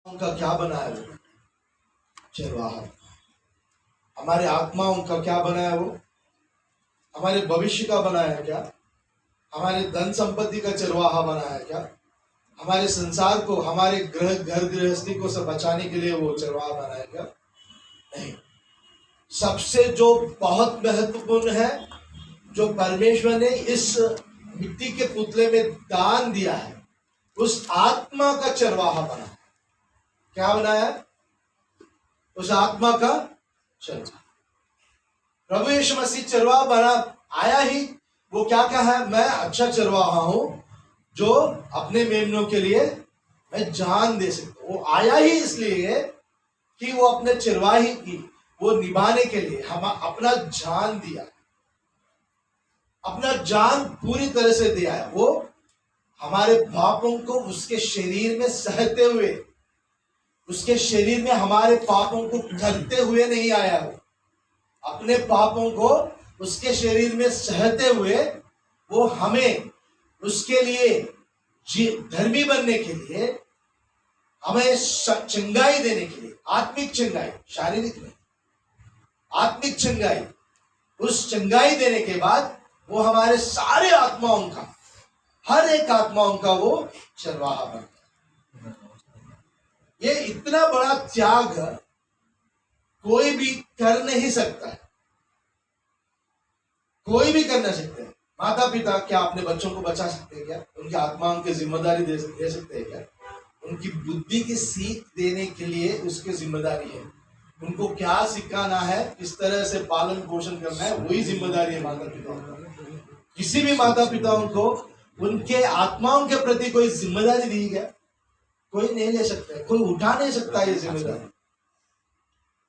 उनका क्या बनाया वो? चरवाहा। हमारे आत्माओं का क्या बनाया वो? हमारे भविष्य का बनाया क्या? हमारे धन संपत्ति का चरवाहा बनाया क्या? हमारे संसार को, हमारे घर गृहस्थी को सब बचाने के लिए वो चरवाहा बनाया क्या? नहीं। सबसे जो बहुत महत्वपूर्ण है, जो परमेश्वर ने इस मिट्टी के पुतले में दान दिया है, उस आत्मा का चरवाहा बनाया। क्या बनाया? उस आत्मा का चरवाहा। प्रभु यीशु मसीह चरवाहा बना आया ही। वो क्या कहा है? मैं अच्छा चरवाहा हूं जो अपने मेमनों के लिए मैं जान दे सकता हूं। वो आया ही इसलिए कि वो अपने चरवाही की वो निभाने के लिए हम अपना जान दिया, अपना जान पूरी तरह से दिया है। वो हमारे पापों को उसके शरीर में सहते हुए, उसके शरीर में हमारे पापों को करते हुए नहीं आया। वो अपने पापों को उसके शरीर में सहते हुए वो हमें उसके लिए धर्मी बनने के लिए, हमें चंगाई देने के लिए, आत्मिक चंगाई, शारीरिक नहीं, आत्मिक चंगाई, उस चंगाई देने के बाद वो हमारे सारे आत्माओं का, हर एक आत्माओं का वो चरवाहा बन गया। ये इतना बड़ा त्याग कोई भी कर नहीं सकता है, कोई भी कर नहीं सकते। माता पिता क्या अपने बच्चों को बचा सकते हैं क्या? उनकी आत्माओं की जिम्मेदारी दे सकते हैं क्या? उनकी बुद्धि की सीख देने के लिए उसकी जिम्मेदारी है। उनको क्या सिखाना है, किस तरह से पालन पोषण करना है, वही जिम्मेदारी है माता पिता का। किसी भी माता पिताओं को उनके आत्माओं के प्रति कोई जिम्मेदारी दी गया, कोई नहीं ले सकता, कोई उठा नहीं सकता ये जिम्मेदारी।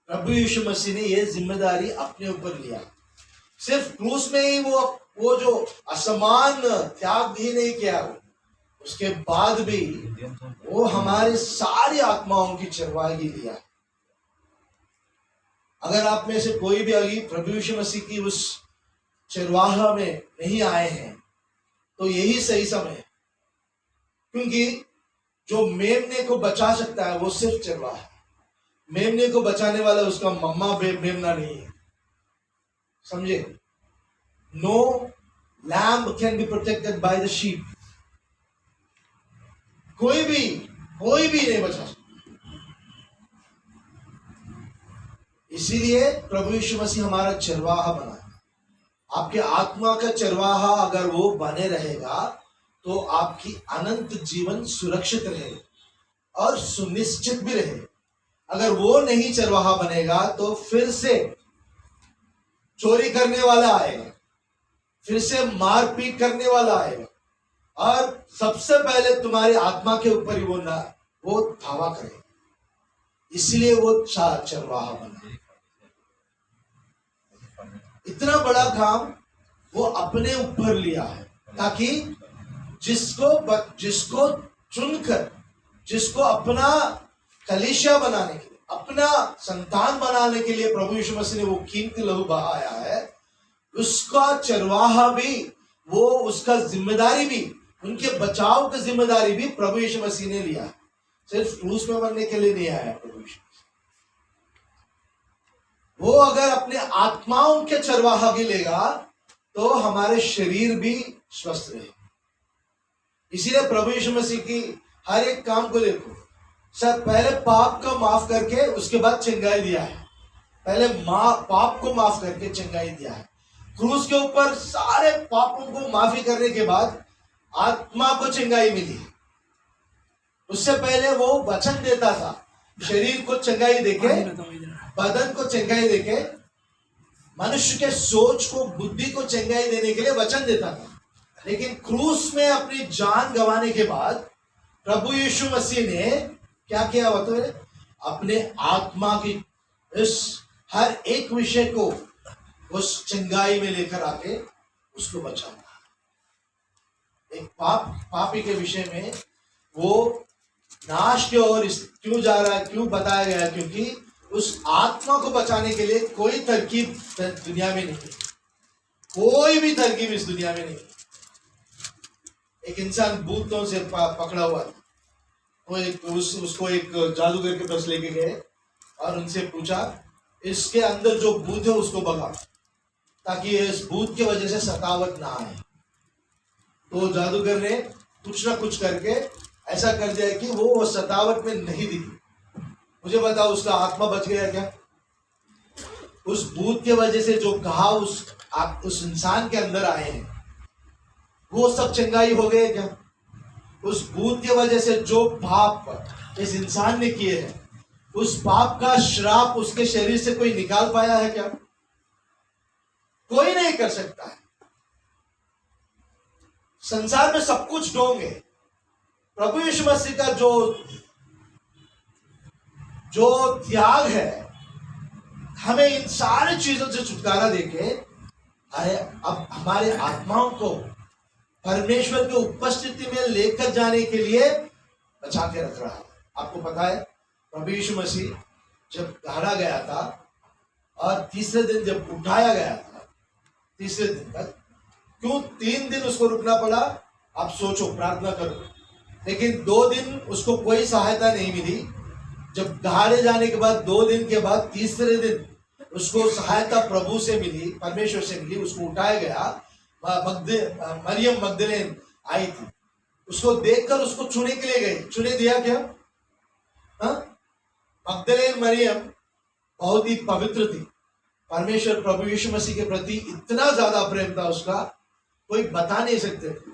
प्रभु यीशु मसीह ने ये जिम्मेदारी अपने ऊपर लिया। सिर्फ क्रूस में ही वो जो असमान त्याग ही नहीं किया, उसके बाद भी वो हमारे सारी आत्माओं की चरवाही लिया। अगर आप में से कोई भी अभी प्रभु यीशु मसीह की उस चरवाहा में नहीं आए हैं तो यही सही समय है, क्योंकि जो मेमने को बचा सकता है वो सिर्फ चरवाहा है। मेमने को बचाने वाला उसका मम्मा मेमना नहीं है, समझे? No lamb can be protected by the sheep. कोई भी नहीं बचा सकता। इसीलिए प्रभु यीशु मसीह हमारा चरवाहा बना। आपके आत्मा का चरवाहा अगर वो बने रहेगा तो आपकी अनंत जीवन सुरक्षित रहेगा और सुनिश्चित भी रहेगा। अगर वो नहीं चरवाहा बनेगा तो फिर से चोरी करने वाला आएगा, फिर से मारपीट करने वाला आएगा और सबसे पहले तुम्हारी आत्मा के ऊपर ही वो धावा करेगा। इसलिए वो चरवाहा बना। इतना बड़ा काम वो अपने ऊपर लिया है ताकि जिसको चुनकर, जिसको अपना कलीसिया बनाने के लिए, अपना संतान बनाने के लिए प्रभु यीशु मसीह ने वो कीमती लहू बहाया है, उसका चरवाहा भी, वो उसका जिम्मेदारी भी, उनके बचाव की जिम्मेदारी भी प्रभु यीशु मसीह ने लिया। सिर्फ क्रूस में मरने के लिए नहीं आया प्रभु यीशु। वो अगर अपने आत्माओं के चरवाहा भी लेगा तो हमारे शरीर भी स्वस्थ रहे। इसीलिए प्रभु यीशु मसीह की हर एक काम को देखो, सर पहले पाप को माफ करके उसके बाद चंगाई दिया है। पहले पाप को माफ करके चंगाई दिया है। क्रूस के ऊपर सारे पापों को माफी करने के बाद आत्मा को चंगाई मिली। उससे पहले वो वचन देता था, शरीर को चंगाई देके, बदन को चंगाई देके, मनुष्य के सोच को, बुद्धि को चंगाई देने के लिए वचन देता था। लेकिन क्रूस में अपनी जान गंवाने के बाद प्रभु यीशु मसीह ने क्या किया बताओ? अपने आत्मा की इस हर एक विषय को उस चंगाई में लेकर आके उसको बचाना। एक पापी के विषय में वो नाश की ओर क्यों जा रहा है, क्यों बताया गया? क्योंकि उस आत्मा को बचाने के लिए कोई तरकीब दुनिया में नहीं, कोई भी तरकीब इस दुनिया में नहीं। एक इंसान भूतों से पकड़ा हुआ था, उसको एक जादूगर के पास लेके गए और उनसे पूछा, इसके अंदर जो भूत है उसको भगा, ताकि इस भूत की वजह से सतावट ना आए। तो जादूगर ने कुछ ना कुछ करके ऐसा कर दिया कि वो सतावट में नहीं दिखी। मुझे बताओ, उसका आत्मा बच गया क्या? उस भूत के वजह से जो घाव उस इंसान के अंदर आए हैं वो सब चंगाई हो गए क्या? उस भूत के वजह से जो पाप इस इंसान ने किए हैं, उस पाप का श्राप उसके शरीर से कोई निकाल पाया है क्या? कोई नहीं कर सकता है। संसार में सब कुछ ढोंग है। प्रभु यीशु मसीह का जो त्याग है, हमें इन सारी चीजों से छुटकारा देके अब हमारे आत्माओं को परमेश्वर की उपस्थिति में लेकर जाने के लिए बचा के रख रहा है। आपको पता है, प्रभु यीशु मसीह जब गाड़ा गया था और तीसरे दिन जब उठाया गया था, तीसरे दिन तक क्यों 3 दिन उसको रुकना पड़ा? आप सोचो, प्रार्थना करो। लेकिन 2 दिन उसको कोई सहायता नहीं मिली। जब गाड़े जाने के बाद 2 दिन के बाद तीसरे दिन उसको सहायता प्रभु से मिली, परमेश्वर से मिली, उसको उठाया गया। मरियम मगदलेन आई थी, उसको देखकर उसको छूने के लिए गई। छूने दिया क्या? मगदलेन मरियम बहुत ही पवित्र थी। परमेश्वर प्रभु यीशु मसीह के प्रति इतना ज्यादा प्रेम था उसका, कोई बता नहीं सकते थे।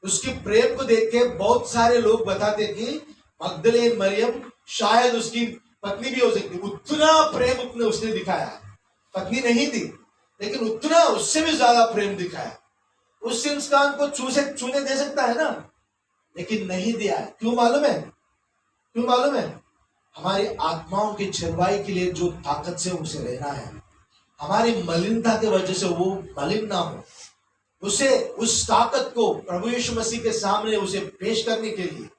उसके प्रेम को देख के बहुत सारे लोग बताते कि मगदलेन मरियम शायद उसकी पत्नी भी हो सकती। उतना प्रेम उसने दिखाया। पत्नी नहीं थी, लेकिन उतना उससे भी ज्यादा प्रेम दिखाया। उस इंसान को छूने दे सकता है ना, लेकिन नहीं दिया है। क्यों मालूम है? क्यों मालूम है? हमारी आत्माओं की छिड़वाई के लिए जो ताकत से उसे रहना है, हमारी मलिनता की वजह से वो मलिन ना हो, उसे उस ताकत को प्रभु यीशु मसीह के सामने उसे पेश करने के लिए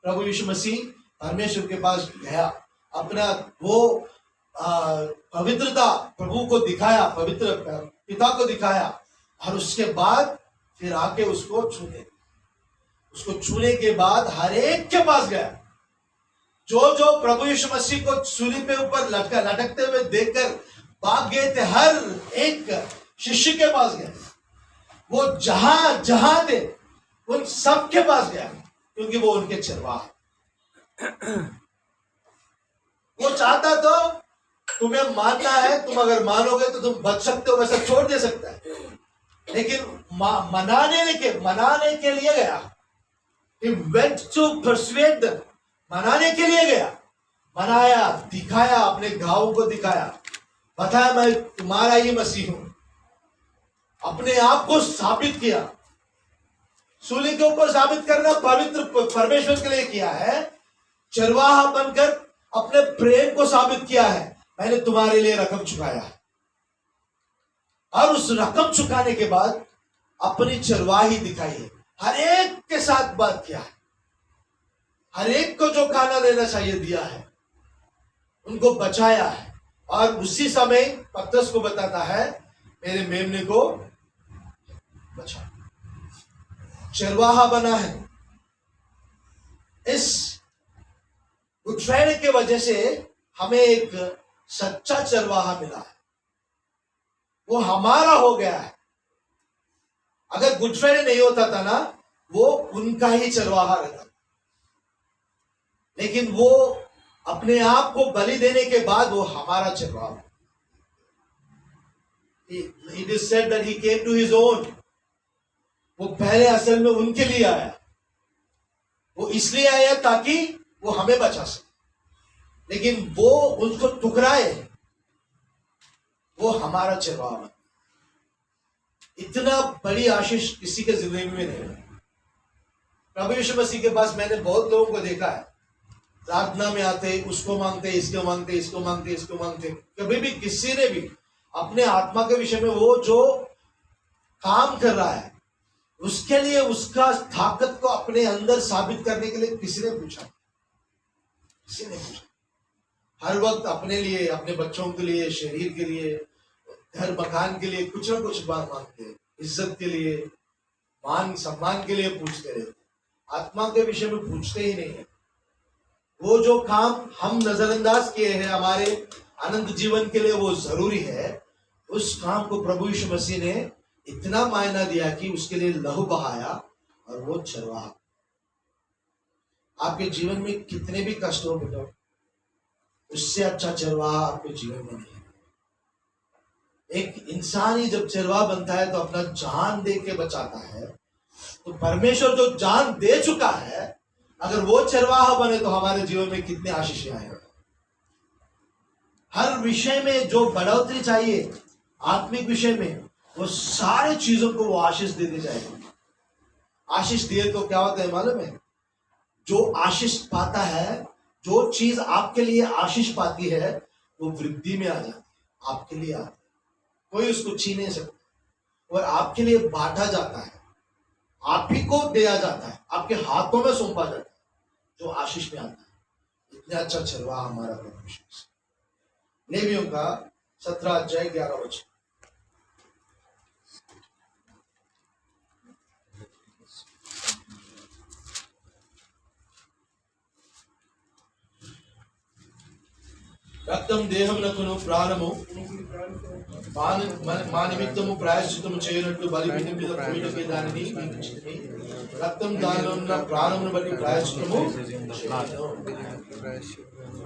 प्रभु यीशु मसीह परमेश्वर के पास गया। अपना वो पवित्रता प्रभु को दिखाया, पवित्र पिता को दिखाया, और उसके बाद फिर आके उसको छूने के बाद हर एक के पास गया। जो प्रभु यीशु मसीह को सूली पे ऊपर लटकते हुए देखकर भाग गए थे, हर एक शिष्य के पास गया। वो जहां थे उन सब के पास गया, क्योंकि वो उनके चरवाहा। वो चाहता तो तुम्हें मानना है, तुम अगर मानोगे तो तुम बच सकते हो, वैसा छोड़ दे सकता है। लेकिन मनाने के लिए गया। He went to persuade them. मनाने के लिए गया, मनाया, दिखाया, अपने घावों को दिखाया, बताया मैं तुम्हारा ही मसीह हूं। अपने आप को साबित किया। सूली के ऊपर साबित करना पवित्र परमेश्वर के लिए किया है। चरवाहा बनकर अपने प्रेम को साबित किया है, मैंने तुम्हारे लिए रकम चुकाया है। और उस रकम चुकाने के बाद अपनी चरवाही दिखाई है। हर एक के साथ बात किया है, हर एक को जो खाना देना चाहिए दिया है, उनको बचाया है। और उसी समय पतरस को बताता है, मेरे मेमने को बचा। चरवाहा बना है। इस गुड फ्राइडे के वजह से हमें एक सच्चा चरवाहा मिला है, वो हमारा हो गया है। अगर गुड फ्राइडे नहीं होता था ना, वो उनका ही चरवाहा रहता, लेकिन वो अपने आप को बलि देने के बाद वो हमारा चरवाहा। It is said that he came to his own. वो पहले असल में उनके लिए आया। वो इसलिए आया ताकि वो हमें बचा सके, लेकिन वो उनको ठुकराए, वो हमारा चरवाहा बना। इतना बड़ी आशीष किसी के जिंदगी में नहीं है। प्रभु यीशु मसीह के पास मैंने बहुत लोगों को देखा है, प्रार्थना में आते, उसको मांगते, इसको मांगते, इसको मांगते, इसको मांगते। कभी भी किसी ने भी अपने आत्मा के विषय में वो जो काम कर रहा है उसके लिए, उसका ताकत को अपने अंदर साबित करने के लिए किसी ने पूछा? किसी ने पूछा? हर वक्त अपने लिए, अपने बच्चों के लिए, शरीर के लिए, घर मकान के लिए कुछ ना कुछ बात मांगते हैं। इज्जत के लिए, मान सम्मान के लिए पूछते रहते, आत्मा के विषय में पूछते ही नहीं है। वो जो काम हम नजरअंदाज किए हैं हमारे अनंत जीवन के लिए वो जरूरी है, उस काम को प्रभु यीशु मसीह ने इतना मायना दिया कि उसके लिए लहू बहाया, और वो चरवाहा। आपके जीवन में कितने भी कष्ट हो बेटा, उससे अच्छा चरवाहा आपके जीवन में नहीं है। एक इंसान ही जब चरवाहा बनता है तो अपना जान दे के बचाता है। तो परमेश्वर जो जान दे चुका है, अगर वो चरवाहा बने तो हमारे जीवन में कितने आशीष आएंगे। हर विषय में जो बढ़ोतरी चाहिए आत्मिक विषय में, वो सारे चीजों को वो आशीष देते जाएगा। आशीष दिए तो क्या होता है मालूम है? जो आशीष पाता है, जो चीज आपके लिए आशीष पाती है, वो वृद्धि में आ जाती है, आपके लिए आती है, कोई उसको छीन नहीं सकता, और आपके लिए बांटा जाता है, आप ही को दिया जाता है, आपके हाथों में सौंपा जाता है, जो आशीष में आता है। इतना अच्छा चरवाहा हमारा परमेश्वर। लेवियों का 17 अध्याय 11 वचन। రక్తం దేహమునకును ప్రాణము మా నిమిత్తము ప్రాయశ్చిత్తము చేయనట్లు బలిపీఠం మీద పోయినకే దానిని రక్తం దానిలో ఉన్న ప్రాణమును బట్టి ప్రాయశ్చిత్తము చేయను।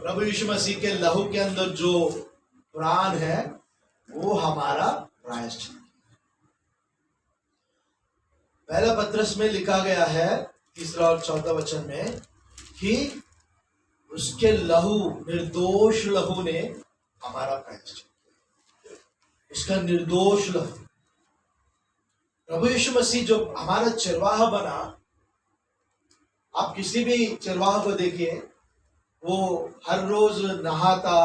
प्रभु यीशु मसीह के लहू के अंदर जो प्राण है वो हमारा प्रायश्चित। पहला पत्रस में लिखा गया है 3 और 4 वचन में कि उसके लहू, निर्दोष लहू ने हमारा प्रायश्चित किया। उसका निर्दोष लहू, प्रभु यीशु मसीह जो हमारा चरवाहा बना। आप किसी भी चरवाहा को देखिए, वो हर रोज नहाता,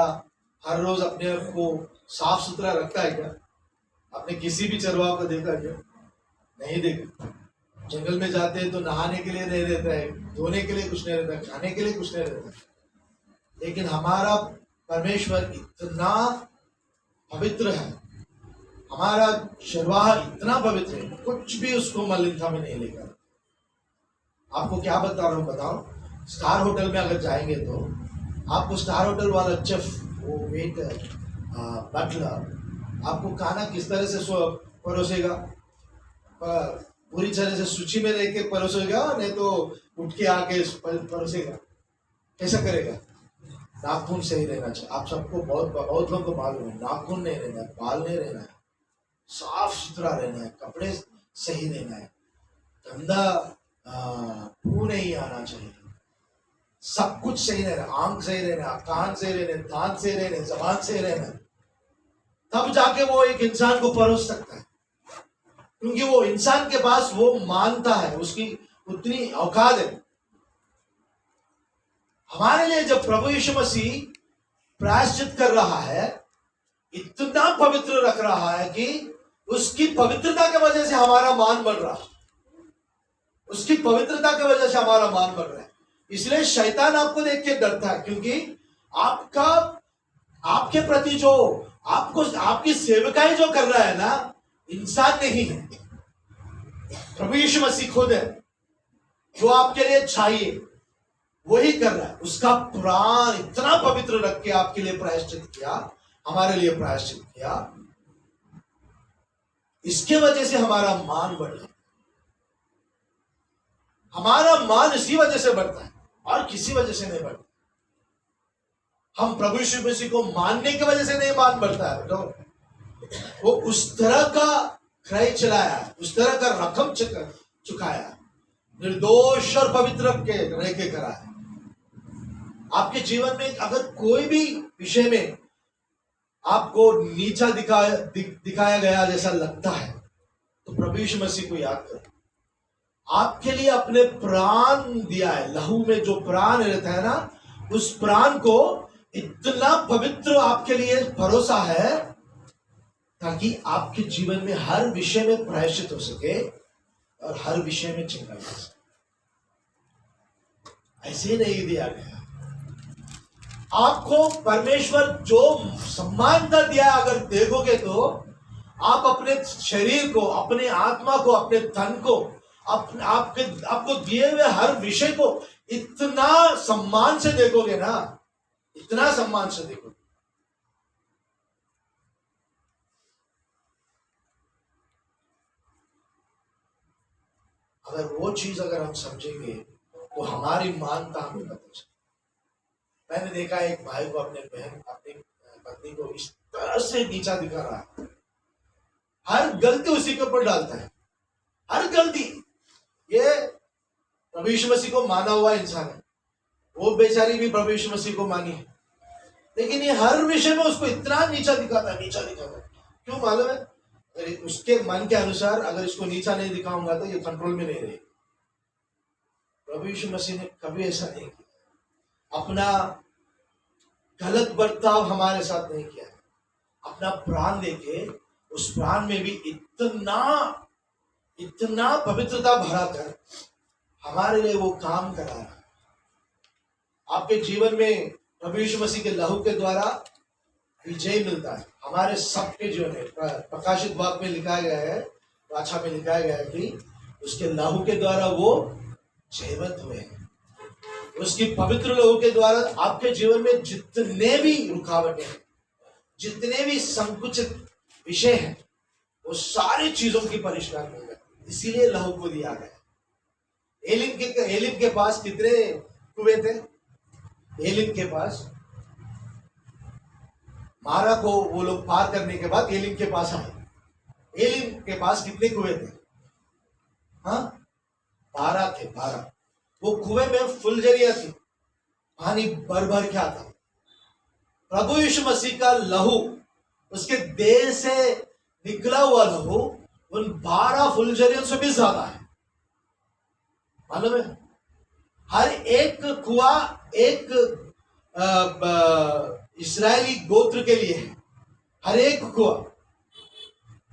हर रोज अपने आप को साफ सुथरा रखता है क्या? आपने किसी भी चरवाहा को देखा क्या? नहीं देखा। जंगल में जाते हैं तो नहाने के लिए नहीं रहता है, धोने के लिए कुछ नहीं रहता, खाने के लिए कुछ नहीं रहता। लेकिन हमारा परमेश्वर इतना पवित्र है, हमारा चरवाहा इतना पवित्र है, कुछ भी उसको मलिनता में नहीं लेकर। आपको क्या बता रहा हूं बताओ। स्टार होटल में अगर जाएंगे तो आपको स्टार होटल वाला चेफ, वो वेटर, बटलर आपको खाना किस तरह से परोसेगा? पूरी तरह से सूची में रह के परोसेगा, नहीं तो उठ के आके परोसेगा। कैसा करेगा? नाखून सही रहना चाहिए। आप सबको बहुत लोगों को मालूम है, नाखून नहीं रहना है, बाल नहीं रहना है, साफ सुथरा रहना है, कपड़े सही रहना है, गंदा फू नहीं आना चाहिए, सब कुछ सही रहना, आंख सही रहना, कान सही रहने, दांत सही रहने, जबान सही रहना, तब जाके वो एक इंसान को परोस सकता है। क्योंकि वो इंसान के पास वो मानता है, उसकी उतनी औकात है। हमारे लिए जब प्रभु यीशु मसीह प्रायश्चित कर रहा है, इतना पवित्र रख रहा है कि उसकी पवित्रता की वजह से हमारा मान बढ़ रहा है, उसकी पवित्रता की वजह से हमारा मान बढ़ रहा है। इसलिए शैतान आपको देख के डरता है, क्योंकि आपके प्रति जो आपको आपकी सेवकाई जो कर रहा है ना, इंसान नहीं है, प्रभु यीशु मसीह खुद है। जो आपके लिए चाहिए वही कर रहा है। उसका प्राण इतना पवित्र रख के आपके लिए प्रायश्चित किया, हमारे लिए प्रायश्चित किया। इसके वजह से हमारा मान बढ़ा। हमारा मान इसी वजह से बढ़ता है और किसी वजह से नहीं बढ़ता। हम प्रभु यीशु मसीह को मानने की वजह से नहीं मान बढ़ता है, तो वो उस तरह का क्रय चलाया, उस तरह का रकम चुकाया, निर्दोष और पवित्र रह के करा है। आपके जीवन में अगर कोई भी विषय में आपको नीचा दिखाया गया जैसा लगता है, तो प्रभु यीशु मसीह को याद करो। आपके लिए अपने प्राण दिया है। लहू में जो प्राण रहता है ना, उस प्राण को इतना पवित्र आपके लिए भरोसा है, ताकि आपके जीवन में हर विषय में प्रायश्चित हो सके और हर विषय में चंगाई हो सके। ऐसे नहीं दिया गया। आपको परमेश्वर जो सम्मानता दिया, अगर देखोगे तो आप अपने शरीर को, अपने आत्मा को, अपने तन को, आपको दिए हुए हर विषय को इतना सम्मान से देखोगे ना, इतना सम्मान से देखोगे। अगर वो चीज अगर हम समझेंगे तो हमारी मानता हमें पता चले। मैंने देखा एक भाई को अपनी पत्नी को इस तरह से नीचा दिखा रहा है, हर गलती उसी के ऊपर डालता है, हर गलती। ये प्रभु यीशु मसीह को माना हुआ इंसान है, वो बेचारी भी प्रभु यीशु मसीह को मानी है, लेकिन ये हर विषय में उसको इतना नीचा दिखाता है। क्यों मालूम है? अगर उसके मन के अनुसार अगर इसको नीचा नहीं दिखाऊंगा तो ये कंट्रोल में नहीं रहेगी। प्रभु यीशु मसीह ने कभी ऐसा नहीं किया, अपना गलत बर्ताव हमारे साथ नहीं किया, अपना प्राण देके उस प्राण में भी इतना पवित्रता भरा कर हमारे लिए वो काम करा रहा है। आपके जीवन में प्रभु यीशु मसीह के लहू के द्वारा विजय मिलता है। हमारे सबके जीवन में प्रकाशित वाक्य में लिखा गया है, वाचा में लिखा गया है कि उसके लहू के द्वारा वो जयवंत हुए हैं। उसकी पवित्र लहू के द्वारा आपके जीवन में जितने भी रुकावटें हैं, जितने भी संकुचित विषय हैं, वो सारी चीजों की परिष्कार मिल जाती है। इसीलिए लहू को दिया गया। एलिम के पास कितने कुएं थे? एलिम के पास, मारा को वो लोग पार करने के बाद एलिम के पास आए। एलिम के पास कितने कुएं थे? हाँ, 12 थे, 12। वो कुएं में फुलझड़ियां थी, पानी भर भर के आता। प्रभु यीशु मसीह का लहू, उसके देह से निकला हुआ लहू उन 12 फुलझड़ियों से भी ज्यादा है। मालूम है? हर एक कुआ एक इस्राएली गोत्र के लिए है, हर एक कुआ।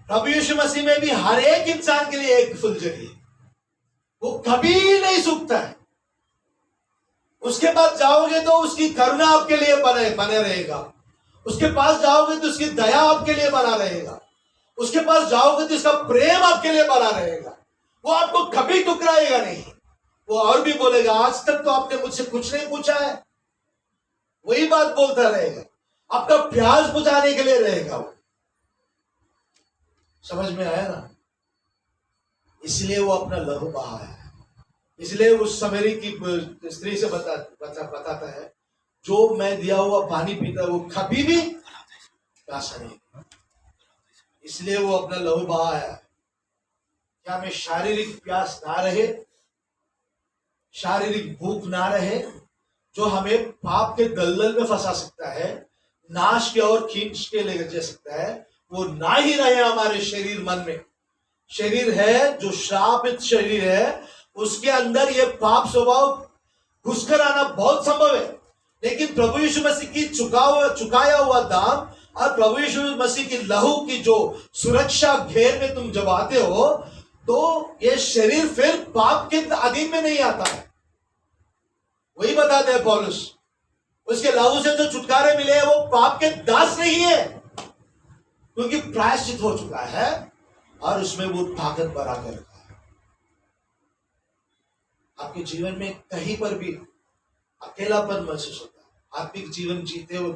प्रभु यीशु मसीह में भी हर एक इंसान के लिए एक फुलझड़ी है, वो कभी नहीं सूखता है। उसके पास जाओगे तो उसकी करुणा आपके लिए बने रहेगा, उसके पास जाओगे तो उसकी दया आपके लिए बना रहेगा, उसके पास जाओगे तो उसका प्रेम आपके लिए बना रहेगा। वो आपको कभी टुकराएगा नहीं। वो और भी बोलेगा, आज तक तो आपने मुझसे कुछ नहीं पूछा है, वही बात बोलता रहेगा, आपका प्यास बुझाने के लिए रहेगा वो। समझ में आया ना? इसलिए वो अपना लहू बहाया है। इसलिए उस समरी की स्त्री से बताता है, जो मैं दिया हुआ पानी पीता है वो कभी भी प्यासा नहीं। इसलिए वो अपना लहू बहाया है। क्या हमें शारीरिक प्यास ना रहे, शारीरिक भूख ना रहे, जो हमें पाप के दलदल में फंसा सकता है, नाश की ओर खींच के ले जा सकता है, वो ना ही रहे हमारे शरीर मन में। शरीर है जो श्रापित शरीर है, उसके अंदर ये पाप स्वभाव घुसकर आना बहुत संभव है। लेकिन प्रभु यीशु मसीह की चुकाया हुआ दाम और प्रभु यीशु मसीह की लहू की जो सुरक्षा घेर में तुम जब आते हो, तो ये शरीर फिर पाप के अधीन में नहीं आता है। वही बताते हैं पौलुस, उसके लहू से जो छुटकारे मिले हैं वो पाप के दास नहीं है, क्योंकि प्रायश्चित हो चुका है और उसमें वो ताकत बढ़ा कर रखा है। आपके जीवन में कहीं पर भी अकेलापन महसूस होता है, आत्मिक जीवन जीते हो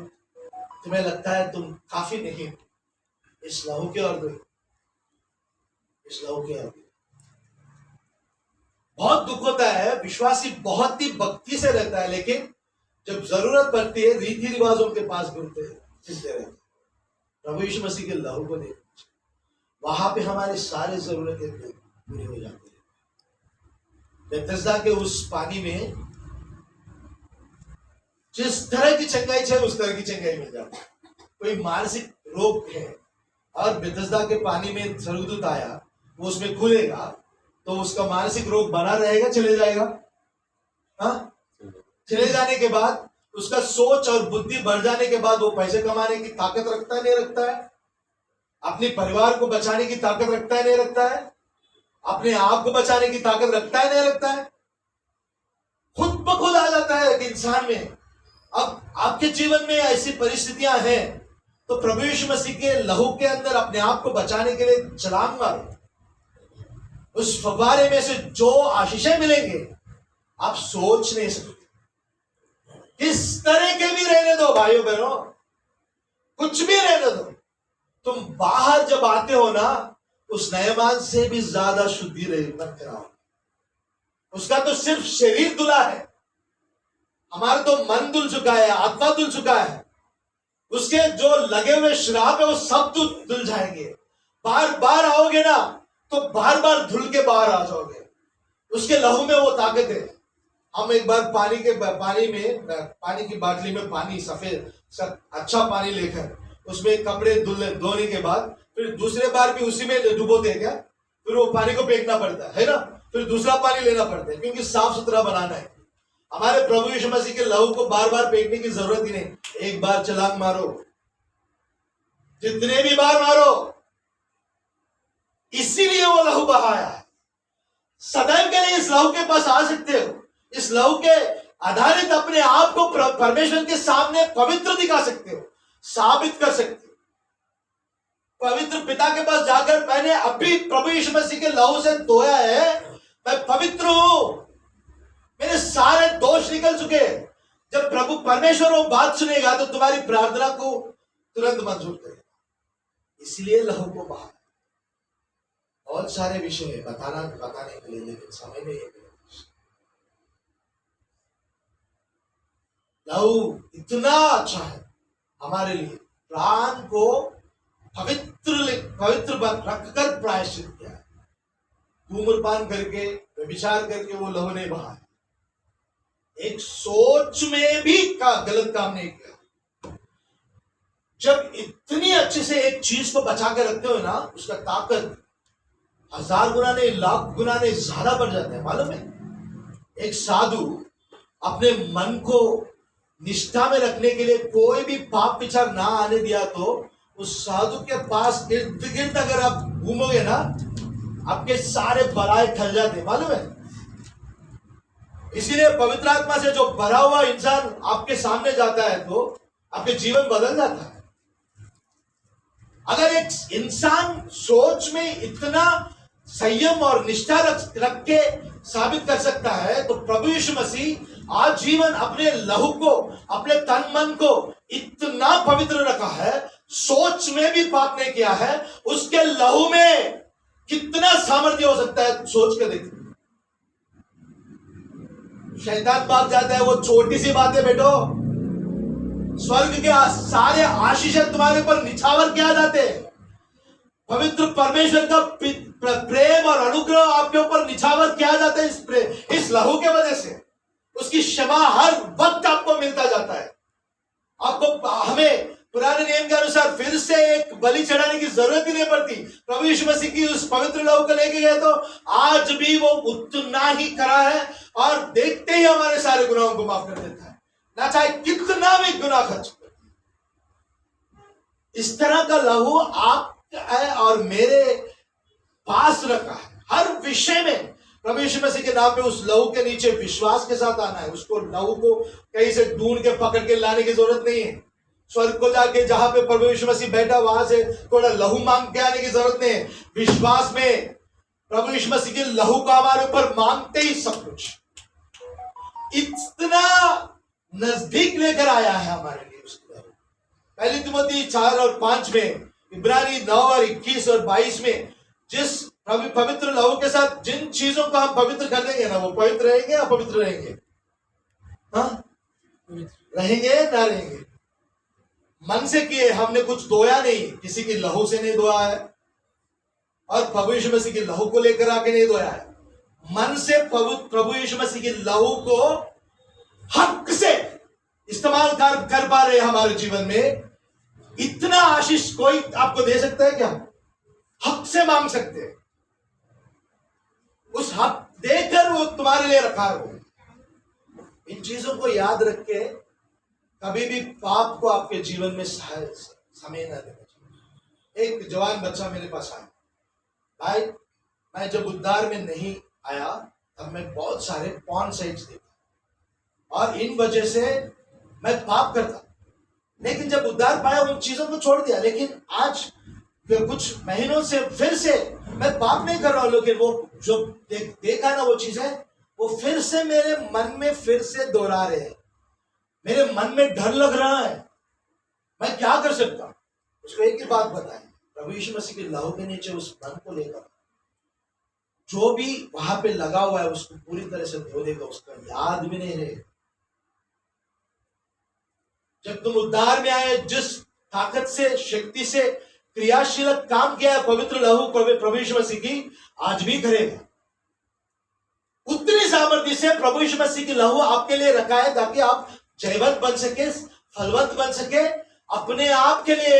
तुम्हें लगता है तुम काफी नहीं, इस लहू के और इस लहू के और बहुत दुख होता है। विश्वासी बहुत ही भक्ति से रहता है, लेकिन जब जरूरत पड़ती है रीति रिवाजों के पास घूमते रहते हैं। प्रभु यीशु मसीह के लहू को देखो, वहां पे हमारे सारे जरूरतें पूरी हो जाती है। बेथesda के उस पानी में जिस तरह की चंगाई चाहिए उस तरह की चंगाई मिल जाती है। कोई मानसिक रोग है और बेथesda के पानी में स्वर्गदूत आया, वो उसमें खुलेगा तो उसका मानसिक रोग बना रहेगा, चले जाएगा? हाँ, चले जाने के बाद उसका सोच और बुद्धि बढ़ जाने के बाद वो पैसे कमाने की ताकत रखता है नहीं रखता है? अपने परिवार को बचाने की ताकत रखता है नहीं रखता है? अपने आप को बचाने की ताकत रखता है नहीं रखता है? खुद ब खुद आ जाता है कि इंसान में। अब आपके जीवन में ऐसी परिस्थितियां हैं तो प्रभु यीशु मसीह के लहू के अंदर अपने आप को बचाने के लिए छलांग मारो। उस फव्वारे में से जो आशीषें मिलेंगे आप सोच नहीं सकते। किस तरह के भी रहने दो भाइयों बहनों, कुछ भी रहने दो, तुम बाहर जब आते हो ना, उस नयमान से भी ज्यादा शुद्धि मत कराओ। उसका तो सिर्फ शरीर धुला है, हमारा तो मन धुल चुका है, आत्मा धुल चुका है। उसके जो लगे हुए श्राप है वो सब धुल जाएंगे। बार बार आओगे ना तो बार बार धुल के बाहर आ जाओगे। उसके लहू में वो ताकत है। हम एक बार पानी की बाटली में पानी सफेद अच्छा पानी लेकर उसमें कपड़े धोने के बाद फिर दूसरे बार भी उसी में डुबोते हैं क्या? फिर वो पानी को फेंकना पड़ता है ना, फिर दूसरा पानी लेना पड़ता है, क्योंकि साफ सुथरा बनाना है। हमारे प्रभु यीशु मसीह के लहू को बार बार फेंकने की जरूरत ही नहीं। एक बार छलांग मारो, जितने भी बार मारो, इसीलिए वो लहू बहाया है। सदैव के लिए इस लहू के पास आ सकते हो। इस लहू के आधारित अपने आप को परमेश्वर के सामने पवित्र दिखा सकते हो, साबित कर सकते हो। पवित्र पिता के पास जाकर मैंने अभी प्रभु यीशु मसीह के लहू से धोया है, मैं पवित्र हूं, मेरे सारे दोष निकल चुके हैं। जब प्रभु परमेश्वर वो बात सुनेगा तो तुम्हारी प्रार्थना को तुरंत मंजूर करेगा। इसलिए लहू को बहा। बहुत सारे विषय बताने के लिए, लेकिन समय नहीं है। लहू इतना अच्छा है हमारे लिए, प्राण को पवित्र रखकर प्रायश्चित किया है। धूम्रपान करके, व्यभिचार करके वो लहू ने बहा। एक सोच में भी गलत काम नहीं किया। जब इतनी अच्छे से एक चीज को बचा के रखते हो ना, उसका ताकत 1000 गुना नहीं, लाख गुना नहीं ज्यादा बढ़ जाता है। मालूम है, एक साधु अपने मन को निष्ठा में रखने के लिए कोई भी पाप विचार ना आने दिया, तो उस साधु के पास इर्द गिर्द अगर आप घूमोगे ना, आपके सारे बलाए ठल जाते। मालूम है, इसीलिए पवित्र आत्मा से जो भरा हुआ इंसान आपके सामने जाता है तो आपके जीवन बदल जाता है। अगर एक इंसान सोच में इतना संयम और निष्ठा रख के साबित कर सकता है, तो प्रभु यीशु मसीह आजीवन अपने लहू को, अपने तन मन को इतना पवित्र रखा है, सोच में भी पाप नहीं किया है। उसके लहू में कितना सामर्थ्य हो सकता है, सोच के देखिए। शैतान भाग जाता है, वो छोटी सी बातें बेटो, स्वर्ग के सारे आशीष तुम्हारे ऊपर निछावर किया जाते हैं। पवित्र परमेश्वर का प्रेम और अनुग्रह आपके ऊपर निछावर किया जाता है इस लहू के वजह से। उसकी क्षमा हर वक्त आपको मिलता जाता है। आपको हमें पुराने नियम के अनुसार फिर से एक बलि चढ़ाने की जरूरत ही नहीं पड़ती। प्रभु यीशु मसीह की उस पवित्र लहू को लेके गए तो आज भी वो उतना ही करा है, और देखते ही हमारे सारे गुनाहों को माफ कर देता है, ना चाहे कितना भी गुनाह खर्च कर। इस तरह का लहू आप और मेरे पास रखा है। हर विषय में प्रभु यीशु मसीह के नाम पे उस लहू के नीचे विश्वास के साथ आना है। उसको लहू को कहीं से ढूंढ के पकड़ के लाने की जरूरत नहीं है। स्वर्ग को जाके जहां पे प्रभु यीशु मसीह बैठा वहां से थोड़ा लहू मांग के आने की जरूरत नहीं है। विश्वास में प्रभु यीशु मसीह के लहू का हमारे ऊपर मांगते ही सब कुछ इतना नजदीक लेकर आया है हमारे लिए उसकी लहू। पहली तिमोथी 4 और 5 में, इब्रानी 9 और 21 और 22 में, जिस पवित्र लहू के साथ जिन चीजों को हम पवित्र कर देंगे ना, वो पवित्र रहेंगे या पवित्र रहेंगे? हाँ, रहेंगे ना रहेंगे? मन से किए, हमने कुछ धोया नहीं, किसी की लहू से नहीं धोया है, और प्रभु यीशु मसीह की लहू को लेकर आके नहीं धोया है। मन से प्रभु यीशु मसीह की लहू को हक से इस्तेमाल कर पा रहे हैं हमारे जीवन में। इतना आशीष कोई आपको दे सकता है क्या? हक से मांग सकते हैं। उस हक देकर वो तुम्हारे लिए रखा है। इन चीजों को याद रख के कभी भी पाप को आपके जीवन में समय न देना चाहिए। एक जवान बच्चा मेरे पास आया, भाई मैं जब उद्धार में नहीं आया तब मैं बहुत सारे पॉर्न साइट्स देखा और इन वजह से मैं पाप करता, लेकिन जब उद्धार पाया उन चीजों को छोड़ दिया। लेकिन आज कुछ महीनों से फिर से मैं पाप नहीं कर रहा हूं, लेकिन वो जो देखा ना वो चीजें, वो फिर से मेरे मन में फिर से दोहरा रहे हैं। मेरे मन में डर लग रहा है, मैं क्या कर सकता हूं? उसको एक ही बात बताएं, प्रभु यीशु मसीह के लहू के नीचे उस मन को लेकर जो भी वहां पे लगा हुआ है उसको पूरी तरह से धो देगा, उसका याद भी नहीं रहेगा। जब तुम उद्धार में आए, जिस ताकत से, शक्ति से क्रियाशील काम किया है पवित्र लहू प्रभु यीशु मसीह की, आज भी करेगा। उतनी सामर्थ्य से प्रभु यीशु मसीह की लहू आपके लिए रखा है ताकि आप जयवंत बन सके, फलवंत बन सके, अपने आप के लिए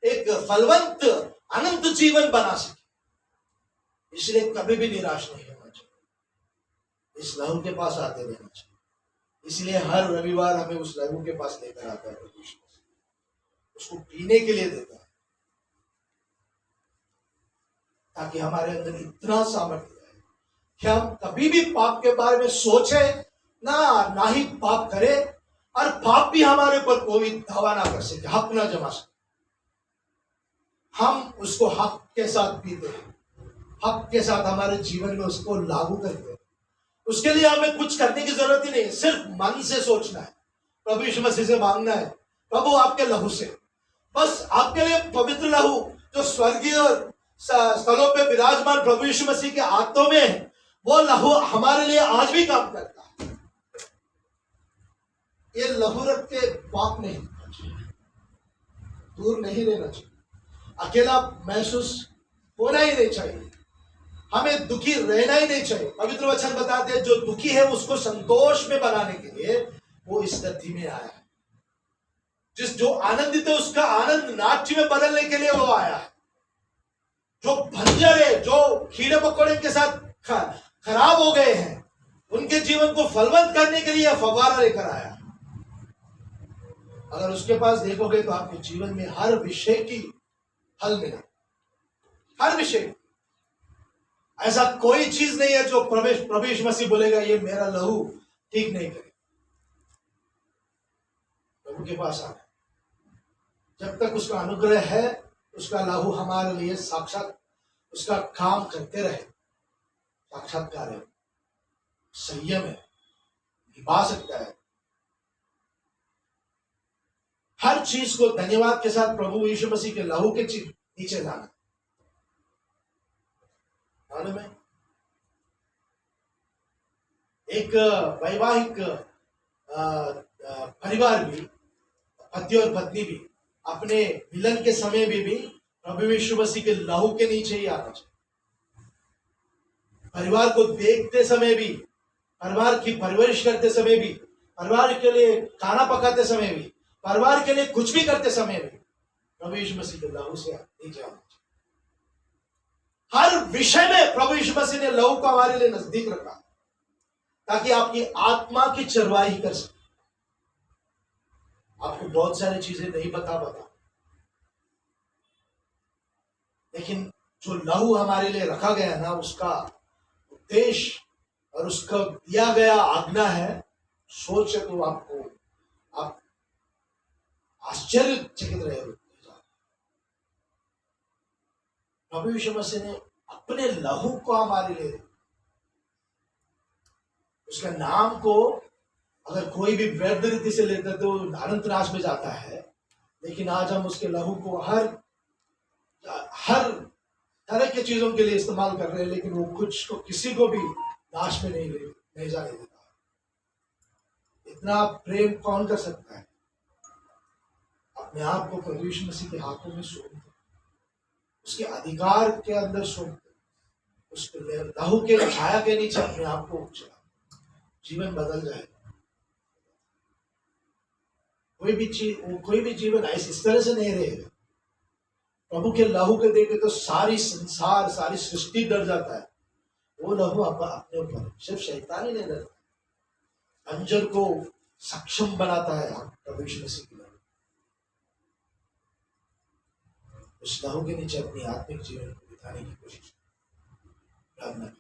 एक फलवंत अनंत जीवन बना सके। इसलिए कभी भी निराश नहीं होना चाहिए, इस लहू के पास आते रहना चाहिए। इसलिए हर रविवार हमें उस लहू के पास लेकर आता है प्रभु यीशु मसीह, उसको पीने के लिए देता है ताकि हमारे अंदर इतना सामर्थ्य है कि हम कभी भी पाप के बारे में सोचे ना ही पाप करे, और पाप भी हमारे ऊपर कोई दावा ना कर सके, हक ना जमा सके। हम उसको हक के साथ पीते हैं, हक के साथ हमारे जीवन में उसको लागू करते हैं। उसके लिए हमें कुछ करने की जरूरत ही नहीं है, सिर्फ मन से सोचना है, प्रभु यीशु मसीह से मांगना है, प्रभु आपके लहू से, बस आपके लिए पवित्र लहू जो स्वर्गीय स्थलों पे विराजमान प्रभु यीशु मसीह के हाथों में है, वो लहू हमारे लिए आज भी काम करता है। ये लहू रख के पाप नहीं करना चाहिए, दूर नहीं रहना चाहिए, अकेला महसूस होना ही नहीं चाहिए, हमें दुखी रहना ही नहीं चाहिए। पवित्र वचन बताते हैं जो दुखी है उसको संतोष में बनाने के लिए वो इस धरती में आया है। जो आनंदित है उसका आनंद नाट्य में बदलने के लिए वो आया है। जो भंजर है, जो कीड़े मकोड़े के साथ खराब हो गए हैं, उनके जीवन को फलवंत करने के लिए फव्वारा लेकर आया। अगर उसके पास देखोगे तो आपके जीवन में हर विषय की हल मिला, हर विषय। ऐसा कोई चीज नहीं है जो प्रभु यीशु मसीह बोलेगा ये मेरा लहू ठीक नहीं करे। प्रभु के पास आना, जब तक उसका अनुग्रह है उसका लहू हमारे लिए साक्षात उसका काम करते रहे, साक्षात्कार है, संयम है, निभा सकता है हर चीज को। धन्यवाद के साथ प्रभु यीशु मसीह के लहू के नीचे लाना। मालूम है, एक वैवाहिक परिवार भी, पति और पत्नी भी, अपने मिलन के समय भी प्रभु यीशु मसीह के लहू के नीचे ही आना चाहिए। परिवार को देखते समय भी, परिवार की परवरिश करते समय भी, परिवार के लिए खाना पकाते समय भी, परिवार के लिए कुछ भी करते समय भी प्रभु यीशु मसीह के लहू से नीचे आना चाहिए। हर विषय में प्रभु यीशु मसीह ने लहू को हमारे लिए नजदीक रखा ताकि आपकी आत्मा की चरवाही कर सके। आपको बहुत सारी चीजें नहीं पता, लेकिन जो लहू हमारे लिए रखा गया ना, उसका उद्देश्य और उसका दिया गया आज्ञा है, सोचे तो आप आश्चर्यचकित रहे। प्रभु यीशु मसीह ने अपने लहू को हमारे लिए, उसका नाम को अगर कोई भी व्यर्थ रीति से लेता तो अनंत नाश में जाता है, लेकिन आज हम उसके लहू को हर तरह की चीजों के लिए इस्तेमाल कर रहे हैं, लेकिन वो कुछ को किसी को भी नाश में नहीं जाने देता। इतना प्रेम कौन कर सकता है? अपने आप को प्रभु यीशु मसीह के हाथों में सौंप दो, उसके अधिकार के अंदर सौंप दो, उसके लहू के छाया के नीचे अपने आप को चला, जीवन बदल जाएगा। कोई भी जीवन ऐसे इस तरह से नहीं रहेगा। प्रभु के लहू के देखे तो सारी संसार, सारी सृष्टि डर जाता है। वो लहू अपने ऊपर, सिर्फ शैतान ही नहीं डरता, अंजर को सक्षम बनाता है प्रभु यीशु मसीह के लहू। उस लहू के नीचे अपनी आत्मिक जीवन को बिताने की कोशिश, प्रार्थना,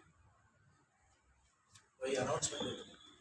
वही अनाउंसमेंट